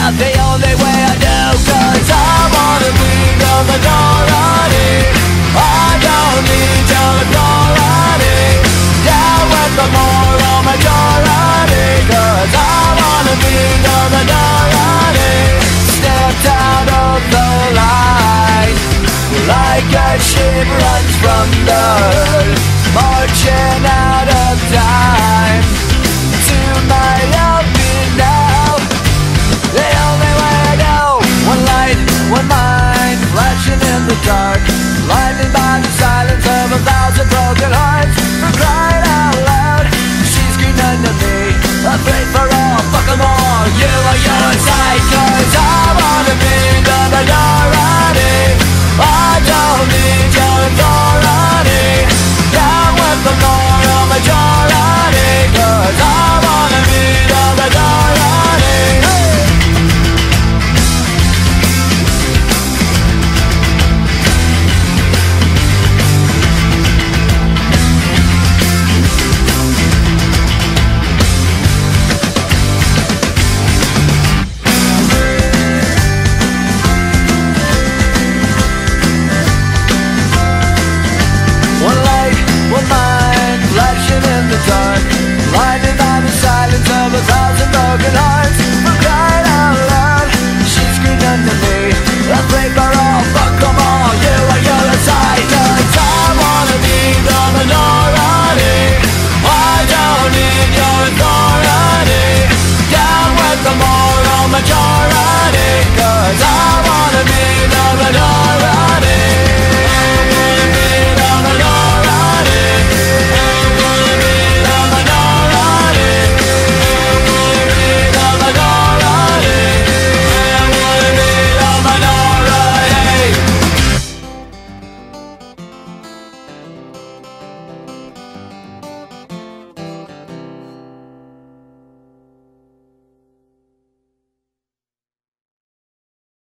that's the only way I do, 'cause I wanna be the minority. I don't need your authority. Down with the moral majority, 'cause I wanna be the minority. Stepped out of the line, like a ship runs from the herd, marching out of time. To my open now, the only way I know. One light, one mind, flashing in the dark, blinded by the silence of 1,000 broken hearts. For crying out loud, she screamed under me, afraid for all, fuck them all. You are your side, 'cause I wanna be the minority. I don't need your authority. Down with the moral majority, 'cause I wanna be the minority. One light, one mind, flashing in the dark, blinded by the silence of 1,000 broken hearts. For crying out loud, she screamed under me, afraid for all, fuck them all. You are your side, 'cause I wanna be the minority. I don't need your authority. Down with the moral majority, 'cause I wanna be the minority.